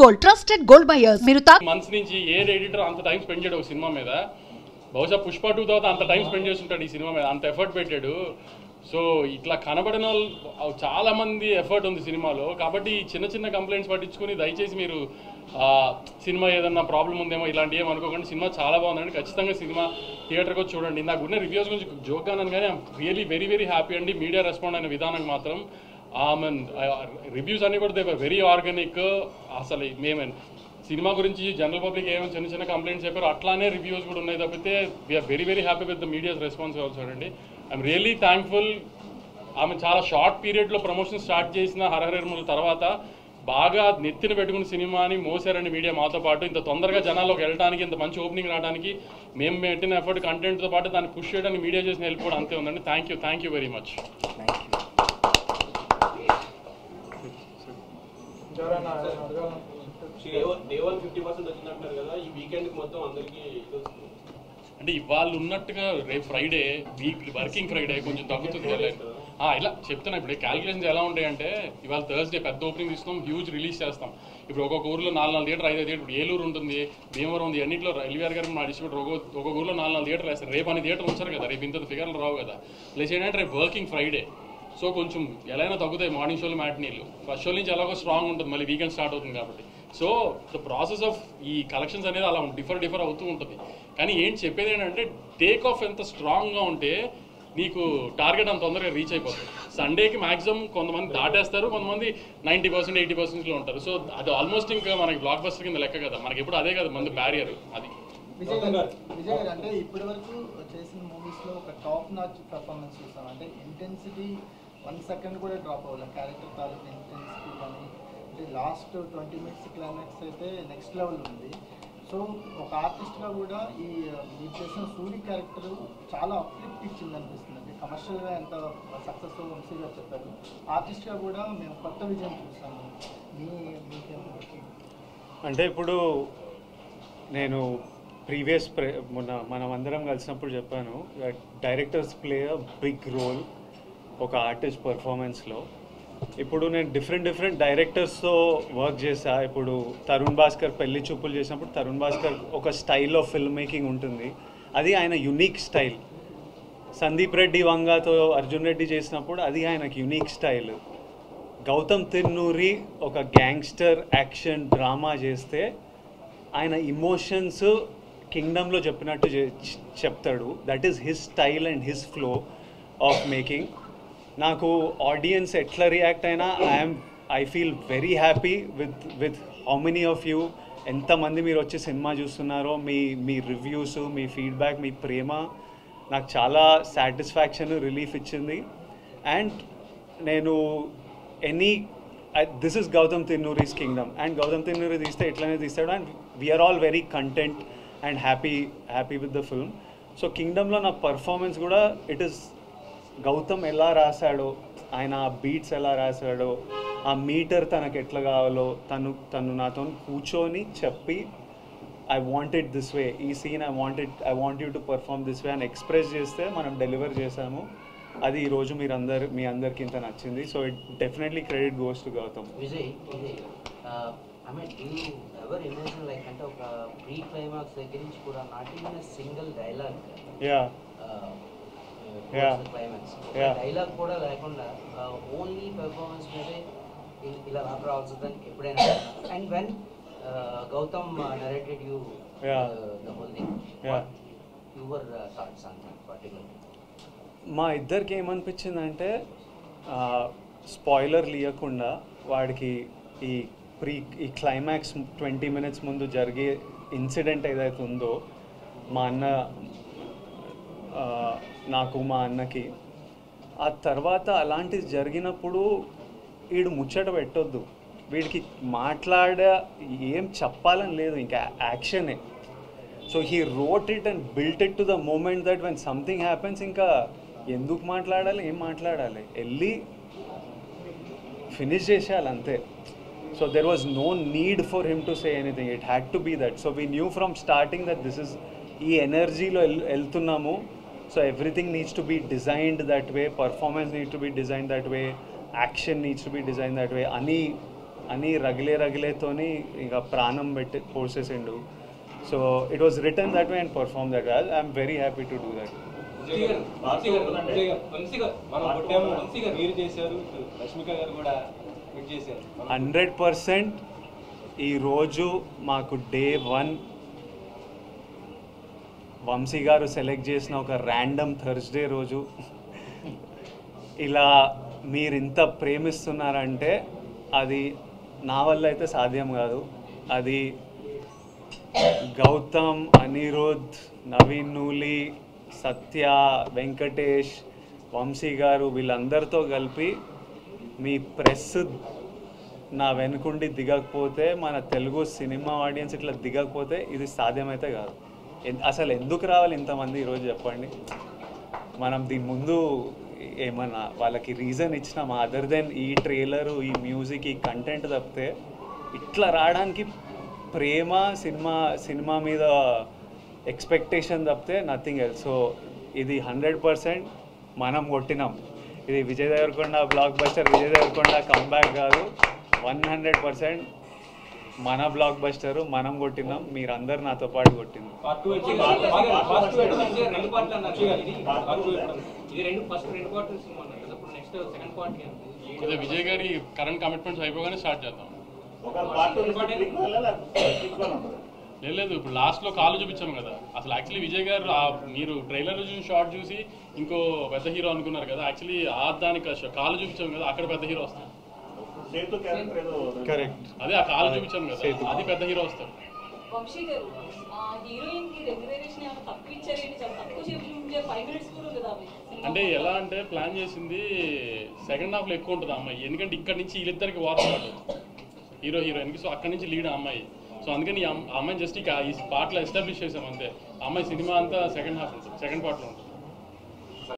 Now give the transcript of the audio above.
Gold trusted gold buyers. మీరు months నుంచి ఏ editor అంత టైం స్పెండ్ చేయడు ఒక సినిమా మీద. బహుశా పుష్ప 2 తర్వాత అంత టైం స్పెండ్ చేస్తుంటాడు ఈ సినిమా మీద, అంత ఎఫర్ట్ పెట్టాడు. సో ఇట్లా కనబడిన వాళ్ళు చాలా మంది ఎఫర్ట్ ఉంది సినిమాలో. కాబట్టి చిన్న చిన్న కంప్లైంట్స్ పట్టించుకుని దయచేసి మీరు సినిమా ఏదన్నా ప్రాబ్లం ఉందేమో ఇలాంటివి ఏమో అనుకోకండి. సినిమా చాలా బాగుందండి. ఖచ్చితంగా సినిమా థియేటర్కి వచ్చి చూడండి. నాకు ఉన్న రివ్యూస్ గురించి జోక్గా అన్నాను కానీ I'm really very very happy అండి. మీడియా రెస్పాండ్ అయిన విధానం మాత్రం రివ్యూస్ అన్నీ కూడా దే వర్ వెరీ ఆర్గానిక్. అసలు మేమేం సినిమా గురించి జనరల్ పబ్లిక్ ఏమైనా చిన్న చిన్న కంప్లైంట్స్ చెప్పారు అట్లానే రివ్యూస్ కూడా ఉన్నాయి తప్పితే we are very very happy with the media's response also అండి. I'm really thankful. ఆమె చాలా షార్ట్ పీరియడ్లో ప్రమోషన్ స్టార్ట్ చేసిన హరహరముల తర్వాత బాగా నెత్తిన పెట్టుకున్న సినిమాని మోసారండి మీడియా మాతో పాటు. ఇంత తొందరగా జనాల్లోకి వెళ్ళడానికి, ఇంత మంచి ఓపెనింగ్ రావడానికి మేము పెట్టిన ఎఫర్ట్ కంటెంట్తో పాటు దాన్ని పుష్ చేయడానికి మీడియా చేసిన హెల్ప్ కూడా అంతే ఉందండి. Thank you very much. అంటే ఇవాళ ఉన్నట్టుగా రేపు ఫ్రైడే వర్కింగ్ ఫ్రైడే కొంచెం తగ్గుతుంది ఇలా చెప్తున్నా. ఇప్పుడు క్యాలిక్యులేషన్స్ ఎలా ఉంటాయంటే ఇవాళ థర్స్డే పెద్ద ఓపెనింగ్ ఇస్తాం, హ్యూజ్ రిలీజ్ చేస్తాం. ఇప్పుడు ఒక్కొక్క ఊర్లో 4 థియేటర్ 5 థియేటర్. ఇప్పుడు ఏలూరు ఉంటుంది, భీమవరం ఉంది, అన్నింటిలో ఎల్వీఆర్ గారు మా డిస్ట్రిబ్యూటర్ ఒక్కొక్క ఊర్లో 4 థియేటర్లు వేస్తారు. రేపు అన్ని థియేటర్లు ఉంచారు కదా, రేపు ఇంత ఫిగర్లు రావు కదా. ప్లస్ ఏంటంటే రేపు వర్కింగ్ ఫ్రైడే, సో కొంచెం ఎలా అయినా తగ్గుతాయి మార్నింగ్ షోలు మ్యాట్నీలు. ఫస్ట్ షో నుంచి ఎలాగో స్ట్రాంగ్ ఉంటుంది, మళ్ళీ వీకెండ్ స్టార్ట్ అవుతుంది కాబట్టి. సో ద ప్రాసెస్ ఆఫ్ ఈ కలెక్షన్స్ అనేది అలా డిఫర్ అవుతూ ఉంటుంది. కానీ ఏంటి చెప్పేది ఏంటంటే టేక్ ఆఫ్ ఎంత స్ట్రాంగ్గా ఉంటే నీకు టార్గెట్ అంత తొందరగా రీచ్ అయిపోతుంది. సండేకి మ్యాక్సిమం కొంతమంది దాటేస్తారు, కొంతమంది 90% 80%లో ఉంటారు. సో అది ఆల్మోస్ట్ ఇంకా మనకి బ్లాక్ బస్టర్ కింద లెక్క కదా, మనకి ఎప్పుడు అదే కదా మంది బ్యారియర్. అది విజయ్ గారు అంటే ఇప్పటి వరకు చేసిన మూవీస్లో ఒక టాప్ నాచ్ పర్ఫార్మెన్స్ చూస్తాం. అంటే ఇంటెన్సిటీ 1 సెకండ్ కూడా డ్రాప్ అవ్వాలి, క్యారెక్టర్ తాలూకు ఇంటెన్సిటీ కానీ. అంటే లాస్ట్ 20 మినిట్స్ క్లైమాక్స్ అయితే నెక్స్ట్ లెవెల్ ఉంది. సో ఒక ఆర్టిస్ట్గా కూడా మీరు చేసిన సూరి క్యారెక్టర్ చాలా అప్లిఫ్ట్ ఇచ్చింది అనిపిస్తుంది. అంటే కమర్షియల్గా ఎంత సక్సెస్ వంశీగా చెప్పారు, ఆర్టిస్ట్గా కూడా మేము కొత్త విజయం చూసాము. అంటే ఇప్పుడు నేను ప్రీవియస్ మనం అందరం కలిసినప్పుడు చెప్పాను, directors play a big role ఒక ఆర్టిస్ట్ పర్ఫార్మెన్స్లో. ఇప్పుడు నేను డిఫరెంట్ డైరెక్టర్స్తో వర్క్ చేశా. ఇప్పుడు తరుణ్ భాస్కర్ పెళ్లి చూపులు చేసినప్పుడు తరుణ్ భాస్కర్ ఒక స్టైల్ ఆఫ్ ఫిల్మ్ మేకింగ్ ఉంటుంది, అది ఆయన యునిక్ స్టైల్. సందీప్ రెడ్డి వంగాతో అర్జున్ రెడ్డి చేసినప్పుడు అది ఆయనకి యునిక్ స్టైల్. గౌతమ్ తిన్నూరి ఒక గ్యాంగ్స్టర్ యాక్షన్ డ్రామా చేస్తే ఆయన ఇమోషన్స్ కింగ్డమ్లో చెప్పినట్టు చెప్తాడు. That is his style and his flow of making. నాకు ఆడియన్స్ ఎట్లా రియాక్ట్ అయినా I feel very happy with how many of you, ఎంతమంది మీరు వచ్చి సినిమా చూస్తున్నారో, మీ రివ్యూస్, మీ ఫీడ్బ్యాక్, మీ ప్రేమ నాకు చాలా సాటిస్ఫాక్షన్, రిలీఫ్ ఇచ్చింది. అండ్ నేను దిస్ ఇస్ గౌతమ్ తిన్నూరిస్ కింగ్డమ్, అండ్ గౌతమ్ తిన్నూరి తీస్తే ఎట్లనే తీస్తాడు. And we are all very content and happy with the film. So కింగ్డమ్లో నా పర్ఫార్మెన్స్ కూడా ఇట్ ఈస్ గౌతమ్ ఎలా రాశాడో, ఆయన ఆ బీట్స్ ఎలా రాశాడో, ఆ మీటర్ తనకు ఎట్లా కావాలో తను నాతో కూర్చొని చెప్పి I want it this way, ఈ scene I want you to perform this way అని ఎక్స్ప్రెస్ చేస్తే మనం డెలివర్ చేసాము. అది ఈరోజు మీ అందరికి ఇంత నచ్చింది. So it definitely credit goes to Gautam. Vijay, I mean you ever imagine like అంటే ఒక ప్రీ క్లైమాక్స్ దగ్గర నుంచి కూడా not even a single dialogue, climax dialogue కూడా లేకుండా ఓన్లీ పెర్ఫార్మెన్స్ మీదే ఇలా రావాల్సిందని ఎప్పుడైనా. And when Gautam narrated you the whole thing, your thoughts on that particular? మా ఇద్దరికి ఏమనిపించిందంటే స్పాయిలర్ లేకుండా వాడికి ఈ క్లైమాక్స్ 20 మినిట్స్ ముందు జరిగే ఇన్సిడెంట్ ఏదైతే ఉందో నాకు మా అన్నకి, ఆ తర్వాత అలాంటిది జరిగినప్పుడు వీడు ముచ్చట పెట్టొద్దు, వీడికి ఏం చెప్పాలని లేదు, ఇంకా యాక్షనే. So he wrote it and built it to the moment that when something happens ఇంకా ఎందుకు మాట్లాడాలి, ఏం మాట్లాడాలి, వెళ్ళి ఫినిష్ చేసేయాలి అంతే. So there was no need for him to say anything, it had to be that. So we knew from starting that this is ఈ ఎనర్జీలో వెళ్తున్నాము. So everything needs to be designed that way, performance needs to be designed that way, action needs to be design that way అని రగిలేతోని ఇక ప్రాణం పెట్టి పోసేసిండు. So it was written that way and perform that well. I'm very happy to do that. 100% ఈరోజు మాకు day 1 Vamsi గారు select చేసిన ఒక ర్యాండమ్ థర్స్డే రోజు ఇలా మీరు ఇంత ప్రేమిస్తున్నారంటే అది నా వల్ల అయితే సాధ్యం కాదు. అది గౌతమ్, అనిరుద్, నవీన్ నూలి, సత్య, వెంకటేష్, వంశీ గారు వీళ్ళందరితో కలిపి మీ ప్రెస్ నా వెనుకుండి దిగకపోతే, మన తెలుగు సినిమా ఆడియన్స్ ఇట్లా దిగకపోతే ఇది సాధ్యమైతే కాదు. అసలు ఎందుకు రావాలి ఇంతమంది ఈరోజు చెప్పండి. మనం దీని ముందు ఏమన్నా వాళ్ళకి రీజన్ ఇచ్చినామా అదర్ దెన్ ఈ ట్రైలరు, ఈ మ్యూజిక్, ఈ కంటెంట్ తప్పితే ఇట్లా రావడానికి ప్రేమ, సినిమా మీద ఎక్స్పెక్టేషన్ తప్పితే నథింగ్ ఎల్స్. సో ఇది 100% మనం కొట్టినాం. ఇది Vijay Deverakonda blockbuster, Vijay Deverakonda comeback కాదు, 100% మన బ్లాక్ బస్టరు మనం కొట్టినాం. మీరందరూ నాతో పాటు కొట్టినాం. విజయ్ గారి కరెంట్ కమిట్మెంట్స్ అయిపోగానే స్టార్ట్ చేద్దాం. లేదు ఇప్పుడు లాస్ట్లో కాలు చూపించాం కదా. అసలు యాక్చువల్లీ విజయ్ గారు మీరు ట్రైలర్ చూసి షార్ట్ చూసి ఇంకో పెద్ద హీరో అనుకున్నారు కదా. యాక్చువల్లీ దానికి కాలు చూపించాం కదా, అక్కడ పెద్ద హీరో వస్తాడు. కరెక్ట్, అదే ఆ కాలు చూపించాం కదా, అది పెద్ద హీరో వస్తాడు. వంశీ గారు హీరోయిన్ కి రెగ్యులరేషన్ ఏమైనా తక్కువ ఇచ్చారేంటి? చాలా తక్కువ చెప్పి 5 minutes కూడా కదా. అంటే ఎలా అంటే ప్లాన్ చేసింది సెకండ్ హాఫ్లో ఎక్కువ ఉంటుంది అమ్మాయి. ఎందుకంటే ఇక్కడ నుంచి వీళ్ళిద్దరికి వాడుతున్నాడు హీరో హీరోయిన్కి. సో అక్కడి నుంచి లీడ్ అమ్మాయి. సో అందుకని ఆ అమ్మాయిని జస్ట్ ఈ పార్ట్లో ఎస్టాబ్లిష్ చేసాం అంతే. ఆ అమ్మాయి సినిమా అంతా సెకండ్ హాఫ్ ఉంటుంది, సెకండ్ పార్ట్లో ఉంటుంది.